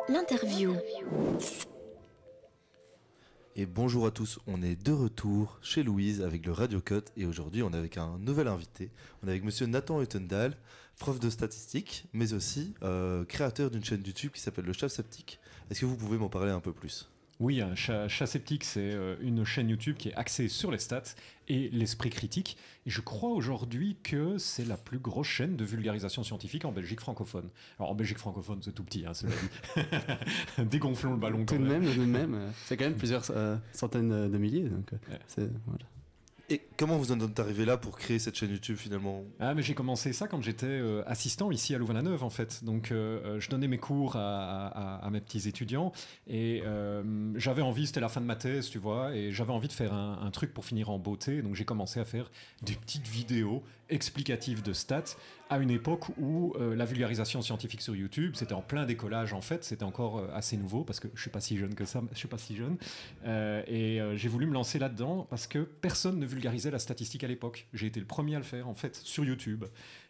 L'interview. Et bonjour à tous, on est de retour chez Louise avec le Radio Cut et aujourd'hui on est avec un nouvel invité. On est avec monsieur Nathan Utendahl, prof de statistique, mais aussi créateur d'une chaîne YouTube qui s'appelle Le Chat Sceptique. Est-ce que vous pouvez m'en parler un peu plus ? Oui, Chat Sceptique, c'est une chaîne YouTube qui est axée sur les stats et l'esprit critique. Et je crois aujourd'hui que c'est la plus grosse chaîne de vulgarisation scientifique en Belgique francophone. Alors en Belgique francophone, c'est tout petit, hein, cela dit. Dégonflons le ballon. Tout de même, c'est quand même plusieurs centaines de milliers. Donc, voilà. Et comment vous en êtes arrivé là pour créer cette chaîne YouTube finalement ? Ah, mais j'ai commencé ça quand j'étais assistant ici à Louvain-la-Neuve en fait. Donc je donnais mes cours à mes petits étudiants et j'avais envie, c'était la fin de ma thèse, tu vois, et j'avais envie de faire un truc pour finir en beauté. Donc j'ai commencé à faire des petites vidéos explicatives de stats à une époque où la vulgarisation scientifique sur YouTube, c'était en plein décollage en fait, c'était encore assez nouveau parce que je suis pas si jeune que ça, je suis pas si jeune. Et j'ai voulu me lancer là-dedans parce que personne ne vulgarisait la statistique à l'époque. J'ai été le premier à le faire en fait sur YouTube.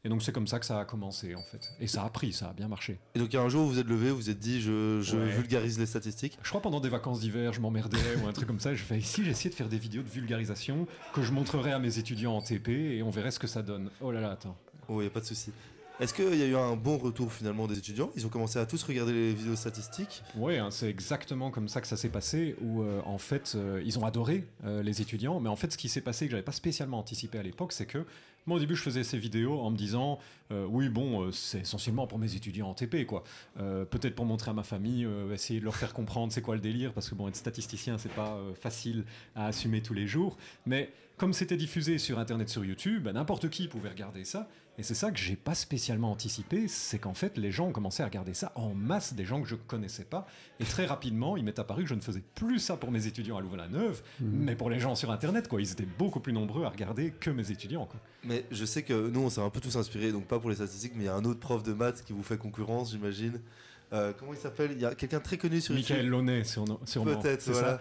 Et donc c'est comme ça que ça a commencé en fait. Et ça a pris, ça a bien marché. Et donc il y a un jour vous vous êtes levé, vous vous êtes dit je vulgarise les statistiques. Je crois pendant des vacances d'hiver, je m'emmerdais ou un truc comme ça. Je fais ici, j'ai essayé de faire des vidéos de vulgarisation que je montrerai à mes étudiants en TP et on verrait ce que ça donne. Oh là là, attends. Oh, il n'y a pas de souci. Est-ce qu'il y a eu un bon retour finalement des étudiants ? Ils ont commencé à tous regarder les vidéos statistiques ? Oui, hein, c'est exactement comme ça que ça s'est passé, où en fait, ils ont adoré les étudiants, mais en fait, ce qui s'est passé, que j'avais pas spécialement anticipé à l'époque, c'est que moi, au début, je faisais ces vidéos en me disant, oui, bon, c'est essentiellement pour mes étudiants en TP, quoi. Peut-être pour montrer à ma famille, essayer de leur faire comprendre c'est quoi le délire, parce que bon, être statisticien, c'est pas facile à assumer tous les jours, mais comme c'était diffusé sur Internet, sur YouTube, n'importe qui pouvait regarder ça. Et c'est ça que j'ai pas spécialement anticipé, c'est qu'en fait, les gens ont commencé à regarder ça en masse, des gens que je connaissais pas. Et très rapidement, il m'est apparu que je ne faisais plus ça pour mes étudiants à Louvain-la-Neuve, mais pour les gens sur Internet, quoi. Ils étaient beaucoup plus nombreux à regarder que mes étudiants, quoi. Mais je sais que nous, on s'est un peu tous inspirés, donc pas pour les statistiques, mais il y a un autre prof de maths qui vous fait concurrence, j'imagine. Comment il s'appelle ? Il y a quelqu'un très connu sur Michael YouTube. Launay, sûrement. Peut-être, voilà.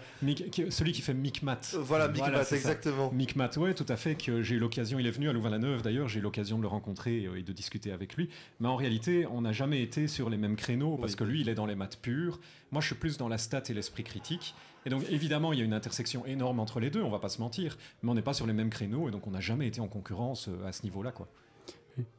Celui qui fait Micmat. Voilà, Micmat, exactement. Micmat, ouais, tout à fait, que j'ai eu l'occasion, il est venu à Louvain-la-Neuve d'ailleurs, j'ai eu l'occasion de le rencontrer et de discuter avec lui. Mais en réalité, on n'a jamais été sur les mêmes créneaux, parce que lui, il est dans les maths pures. Moi, je suis plus dans la stat et l'esprit critique. Et donc, évidemment, il y a une intersection énorme entre les deux, on va pas se mentir. Mais on n'est pas sur les mêmes créneaux, et donc on n'a jamais été en concurrence à ce niveau-là, quoi.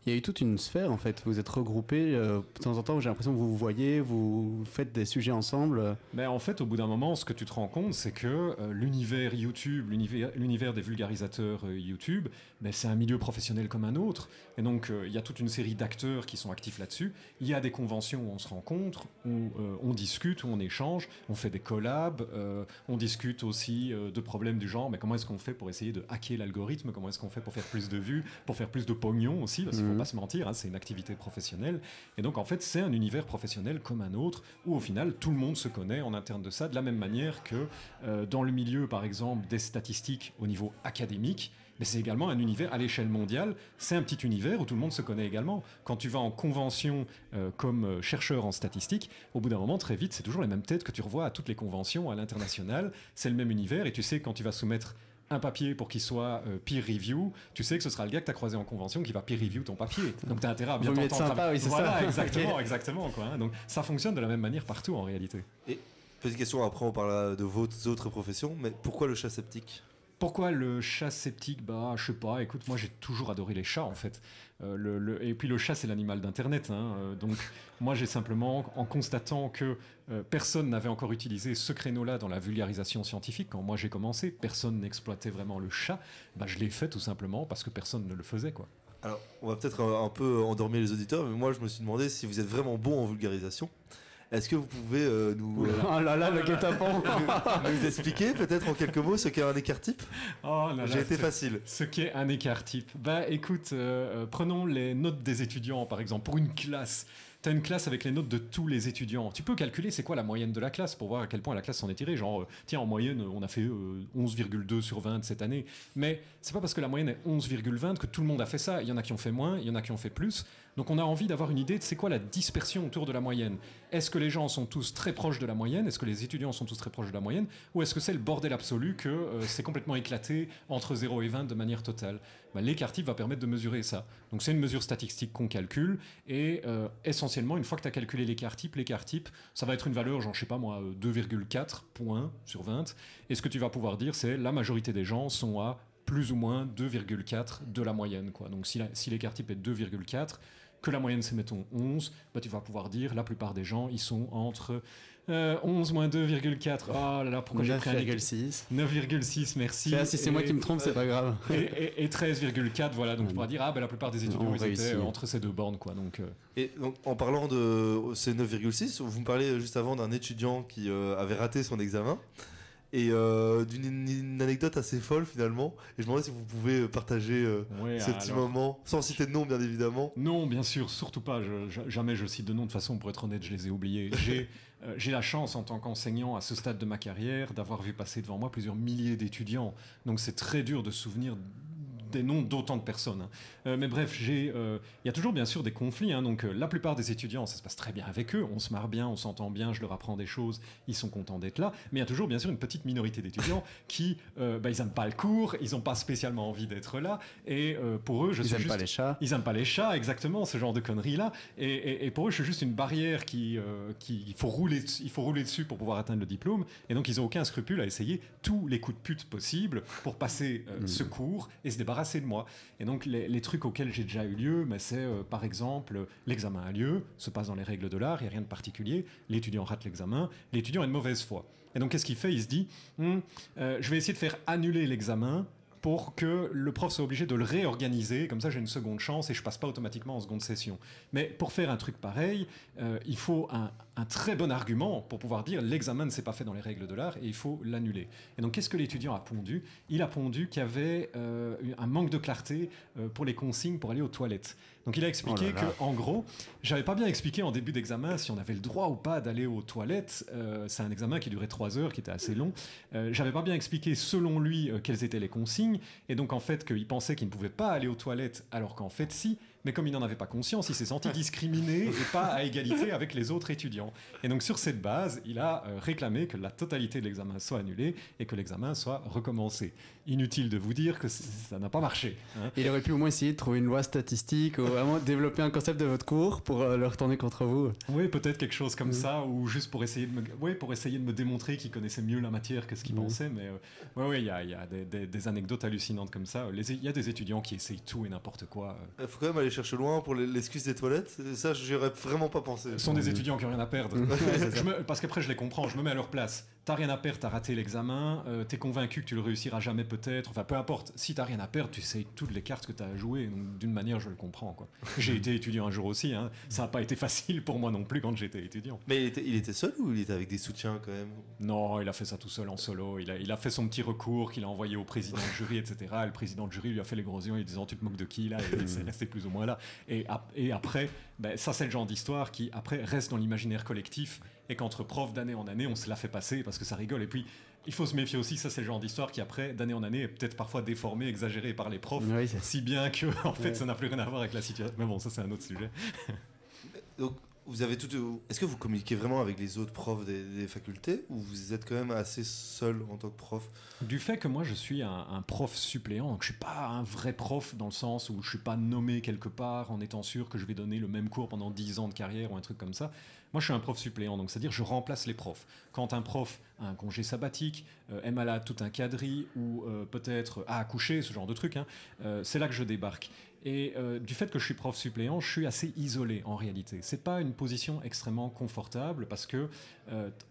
Il y a eu toute une sphère en fait, vous êtes regroupés, de temps en temps j'ai l'impression que vous vous voyez, vous faites des sujets ensemble. Mais en fait au bout d'un moment ce que tu te rends compte c'est que l'univers YouTube, l'univers des vulgarisateurs YouTube, c'est un milieu professionnel comme un autre et donc il y a toute une série d'acteurs qui sont actifs là-dessus, il y a des conventions où on se rencontre, où on discute, où on échange, on fait des collabs, on discute aussi de problèmes du genre mais comment est-ce qu'on fait pour essayer de hacker l'algorithme, comment est-ce qu'on fait pour faire plus de vues, pour faire plus de pognon aussi parce qu'il ne faut pas se mentir, hein, c'est une activité professionnelle. Et donc, en fait, c'est un univers professionnel comme un autre, où au final, tout le monde se connaît en interne de ça, de la même manière que dans le milieu, par exemple, des statistiques au niveau académique, mais c'est également un univers à l'échelle mondiale, c'est un petit univers où tout le monde se connaît également. Quand tu vas en convention comme chercheur en statistique, au bout d'un moment, très vite, c'est toujours les mêmes têtes que tu revois à toutes les conventions à l'international, c'est le même univers, et tu sais quand tu vas soumettre un papier pour qu'il soit peer review, tu sais que ce sera le gars que tu as croisé en convention qui va peer review ton papier. Donc tu as intérêt à bien t'entendre. Sympa, oui, c'est voilà, ça. exactement, exactement quoi, hein. Donc ça fonctionne de la même manière partout en réalité. Et petite question, après on parlera de vos autres professions, mais pourquoi le chat sceptique ? Pourquoi le chat sceptique ? Je sais pas, écoute, moi j'ai toujours adoré les chats en fait. Et puis le chat c'est l'animal d'internet, hein. Donc moi j'ai simplement, en constatant que personne n'avait encore utilisé ce créneau-là dans la vulgarisation scientifique, quand moi j'ai commencé, personne n'exploitait vraiment le chat, je l'ai fait tout simplement parce que personne ne le faisait quoi. Alors on va peut-être un peu endormir les auditeurs, mais moi je me suis demandé si vous êtes vraiment bon en vulgarisation. Est-ce que vous pouvez nous le guet-apens nous expliquer peut-être en quelques mots ce qu'est un écart type ? J'ai été facile. Ce qu'est un écart type. Écoute, prenons les notes des étudiants par exemple, pour une classe. T'as une classe avec les notes de tous les étudiants. Tu peux calculer c'est quoi la moyenne de la classe pour voir à quel point la classe s'en est tirée. Genre, tiens, en moyenne, on a fait 11,2 sur 20 cette année. Mais c'est pas parce que la moyenne est 11,20 que tout le monde a fait ça. Il y en a qui ont fait moins, il y en a qui ont fait plus. Donc on a envie d'avoir une idée de c'est quoi la dispersion autour de la moyenne. Est-ce que les gens sont tous très proches de la moyenne ? Est-ce que les étudiants sont tous très proches de la moyenne ? Ou est-ce que c'est le bordel absolu que c'est complètement éclaté entre 0 et 20 de manière totale ? L'écart type va permettre de mesurer ça. Donc c'est une mesure statistique qu'on calcule et essentiellement essentiellement, une fois que tu as calculé l'écart type, ça va être une valeur, genre, je sais pas moi, 2,4 points sur 20. Et ce que tu vas pouvoir dire, c'est la majorité des gens sont à plus ou moins 2,4 de la moyenne, quoi. Donc si l'écart type est 2,4, que la moyenne c'est mettons 11, bah, tu vas pouvoir dire la plupart des gens ils sont entre 11 moins 2,4. Oh là là, pourquoi j'ai pris un 9,6. 9,6, merci. Si c'est moi qui me trompe, c'est pas grave. Et 13,4, voilà. Donc tu pourras dire, ah ben la plupart des étudiants ils étaient entre ces deux bornes, quoi. Donc, Et donc, en parlant de ces 9,6, vous me parlez juste avant d'un étudiant qui avait raté son examen. Et d'une anecdote assez folle finalement. Et je me demandais si vous pouvez partager ce petit moment, sans citer de nom bien évidemment. Non, bien sûr, surtout pas. Jamais je cite de nom. De toute façon, pour être honnête, je les ai oubliés. J'ai la chance en tant qu'enseignant à ce stade de ma carrière d'avoir vu passer devant moi plusieurs milliers d'étudiants. Donc c'est très dur de se souvenir des noms d'autant de personnes. Mais bref, il y a toujours bien sûr des conflits. Donc la plupart des étudiants, ça se passe très bien avec eux. On se marre bien, on s'entend bien, je leur apprends des choses, ils sont contents d'être là. Mais il y a toujours bien sûr une petite minorité d'étudiants qui, ils n'aiment pas le cours, ils n'ont pas spécialement envie d'être là. Et pour eux, ils n'aiment pas les chats. Ils n'aiment pas les chats, exactement, ce genre de conneries-là. Et pour eux, je suis juste une barrière il faut rouler dessus pour pouvoir atteindre le diplôme. Et donc, ils n'ont aucun scrupule à essayer tous les coups de pute possibles pour passer ce cours et se débarrasser de moi. Et donc les trucs auxquels j'ai déjà eu lieu, mais c'est par exemple l'examen a lieu, se passe dans les règles de l'art, il n'y a rien de particulier, l'étudiant rate l'examen, l'étudiant a une mauvaise foi. Et donc qu'est-ce qu'il fait? Il se dit je vais essayer de faire annuler l'examen pour que le prof soit obligé de le réorganiser, comme ça j'ai une seconde chance et je passe pas automatiquement en seconde session. Mais pour faire un truc pareil, il faut un très bon argument pour pouvoir dire l'examen ne s'est pas fait dans les règles de l'art et il faut l'annuler. Et donc qu'est-ce que l'étudiant a pondu? Il a pondu qu'il y avait un manque de clarté pour les consignes pour aller aux toilettes. Donc il a expliqué qu'en gros, j'avais pas bien expliqué en début d'examen si on avait le droit ou pas d'aller aux toilettes. C'est un examen qui durait 3 heures, qui était assez long. J'avais pas bien expliqué selon lui quelles étaient les consignes. Et donc en fait qu'il pensait qu'il ne pouvait pas aller aux toilettes alors qu'en fait si. Mais comme il n'en avait pas conscience, il s'est senti discriminé et pas à égalité avec les autres étudiants. Et donc sur cette base, il a réclamé que la totalité de l'examen soit annulée et que l'examen soit recommencé. Inutile de vous dire que ça n'a pas marché. Il aurait pu au moins essayer de trouver une loi statistique ou vraiment développer un concept de votre cours pour le retourner contre vous. Oui, peut-être quelque chose comme ça, ou juste pour essayer de me démontrer qu'il connaissait mieux la matière que ce qu'il pensait. Mais il y a des anecdotes hallucinantes comme ça. Il y a des étudiants qui essayent tout et n'importe quoi. Il faut quand même aller chercher loin pour l'excuse des toilettes. Ça, j'y aurais vraiment pas pensé. Ce sont des étudiants qui n'ont rien à perdre. Parce qu'après, je les comprends, je me mets à leur place. T'as rien à perdre, t'as raté l'examen, t'es convaincu que tu le réussiras jamais peut-être, enfin peu importe, si t'as rien à perdre, tu sais toutes les cartes que t'as à jouer, donc d'une manière je le comprends, quoi. J'ai été étudiant un jour aussi, ça n'a pas été facile pour moi non plus quand j'étais étudiant. Mais il était seul ou il était avec des soutiens quand même? Non, il a fait ça tout seul en solo, il a fait son petit recours qu'il a envoyé au président de jury, etc. Et le président de jury lui a fait les gros yeux en lui disant tu te moques de qui là, et c'est resté plus ou moins là. Et après, ça c'est le genre d'histoire qui après reste dans l'imaginaire collectif. Et qu'entre profs d'année en année, on se la fait passer parce que ça rigole. Et puis, il faut se méfier aussi, ça c'est le genre d'histoire qui après, d'année en année, est peut-être parfois déformée, exagérée par les profs, si bien que en fait, ça n'a plus rien à voir avec la situation. Mais bon, ça c'est un autre sujet. Donc, vous avez est-ce que vous communiquez vraiment avec les autres profs des facultés ou vous êtes quand même assez seul en tant que prof? Du fait que moi je suis un prof suppléant, donc je suis pas un vrai prof dans le sens où je suis pas nommé quelque part en étant sûr que je vais donner le même cours pendant 10 ans de carrière ou un truc comme ça. Moi, je suis un prof suppléant, donc c'est-à-dire je remplace les profs. Quand un prof a un congé sabbatique, est malade tout un quadri ou peut-être a accouché, ce genre de truc, c'est là que je débarque. Et du fait que je suis prof suppléant, je suis assez isolé en réalité. C'est pas une position extrêmement confortable parce que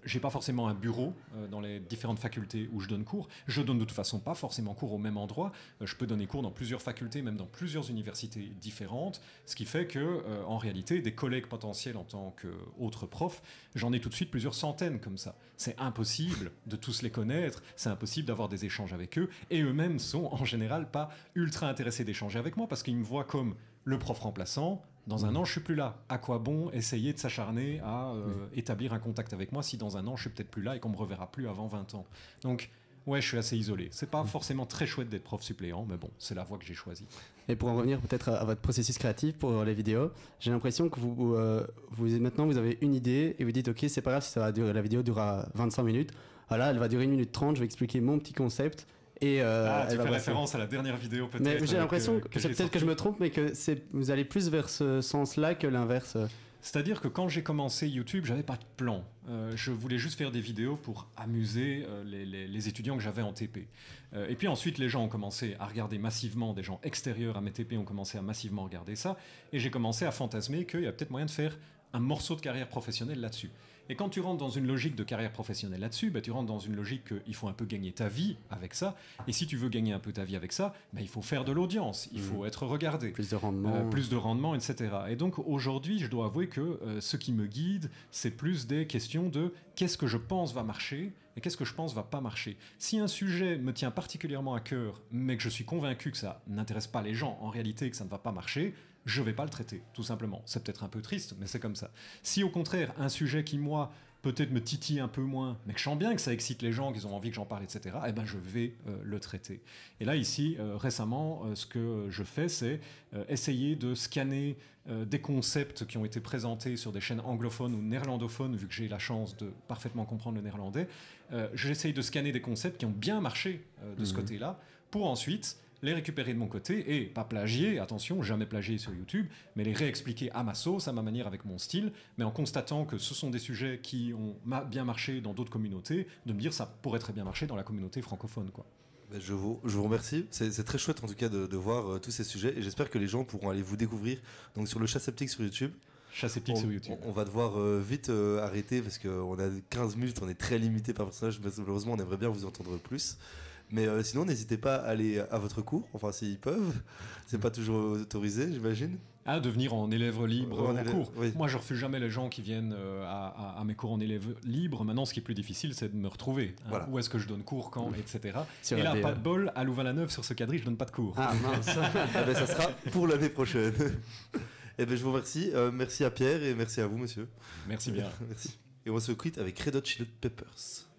j'ai pas forcément un bureau dans les différentes facultés où je donne cours. Je donne de toute façon pas forcément cours au même endroit. Je peux donner cours dans plusieurs facultés, même dans plusieurs universités différentes, ce qui fait que en réalité, des collègues potentiels en tant qu'autres profs, j'en ai tout de suite plusieurs centaines comme ça. C'est impossible de tous les connaître, c'est impossible d'avoir des échanges avec eux, et eux-mêmes sont en général pas ultra intéressés d'échanger avec moi parce qu'ils me voient comme le prof remplaçant. Dans un an, je suis plus là. À quoi bon essayer de s'acharner à établir un contact avec moi si dans un an, je suis peut-être plus là et qu'on me reverra plus avant 20 ans. Donc, ouais, je suis assez isolé. C'est pas forcément très chouette d'être prof suppléant, mais bon, c'est la voie que j'ai choisie. Et pour en revenir peut-être à votre processus créatif pour les vidéos, j'ai l'impression que maintenant vous avez une idée et vous dites ok, c'est pas grave si la vidéo durera 25 minutes. Voilà, elle va durer 1 minute 30, je vais expliquer mon petit concept. Et tu fais référence à la dernière vidéo peut-être. Mais j'ai l'impression que c'est peut-être que je me trompe, mais que vous allez plus vers ce sens-là que l'inverse. C'est-à-dire que quand j'ai commencé YouTube, j'avais pas de plan. Je voulais juste faire des vidéos pour amuser les étudiants que j'avais en TP. Et puis ensuite, les gens ont commencé à regarder massivement, des gens extérieurs à mes TP ont commencé à massivement regarder ça, et j'ai commencé à fantasmer qu'il y a peut-être moyen de faire un morceau de carrière professionnelle là-dessus. Et quand tu rentres dans une logique de carrière professionnelle là-dessus, bah, tu rentres dans une logique qu'il faut un peu gagner ta vie avec ça. Et si tu veux gagner un peu ta vie avec ça, bah, il faut faire de l'audience, il faut être regardé. Plus de rendement. Etc. Et donc aujourd'hui, je dois avouer que ce qui me guide, c'est plus des questions de qu'est-ce que je pense va marcher et qu'est-ce que je pense va pas marcher. Si un sujet me tient particulièrement à cœur, mais que je suis convaincu que ça n'intéresse pas les gens, en réalité que ça ne va pas marcher, je ne vais pas le traiter, tout simplement. C'est peut-être un peu triste, mais c'est comme ça. Si au contraire, un sujet qui, moi, peut-être me titille un peu moins, mais que je sens bien que ça excite les gens, qu'ils ont envie que j'en parle, etc., eh ben je vais le traiter. Et là, ici, récemment, ce que je fais, c'est essayer de scanner des concepts qui ont été présentés sur des chaînes anglophones ou néerlandophones, vu que j'ai la chance de parfaitement comprendre le néerlandais. J'essaye de scanner des concepts qui ont bien marché de ce côté-là, pour ensuite les récupérer de mon côté et pas plagier, attention, jamais plagier sur YouTube, mais les réexpliquer à ma sauce, à ma manière, avec mon style, mais en constatant que ce sont des sujets qui ont bien marché dans d'autres communautés, de me dire ça pourrait très bien marcher dans la communauté francophone, quoi. Je vous remercie. C'est très chouette en tout cas de voir tous ces sujets et j'espère que les gens pourront aller vous découvrir donc sur le Chat Sceptique sur YouTube. Chat Sceptique sur YouTube. On va devoir vite arrêter parce qu'on a 15 minutes, on est très limité par personnage, mais malheureusement on aimerait bien vous entendre plus. Mais sinon, n'hésitez pas à aller à votre cours, enfin s'ils peuvent. C'est pas toujours autorisé, j'imagine. Ah, devenir en élève libre en cours. Oui. Moi, je refuse jamais les gens qui viennent à mes cours en élève libre. Maintenant, ce qui est plus difficile, c'est de me retrouver. Hein. Voilà. Où est-ce que je donne cours, quand, etc. Et là, pas de bol, à Louvain-la-Neuve, sur ce quadrille, je donne pas de cours. Ah mince. Ça sera pour l'année prochaine. Eh ben, je vous remercie. Merci à Pierre et merci à vous, monsieur. Merci bien. Merci. Et on se quitte avec Red Hot Chili Peppers.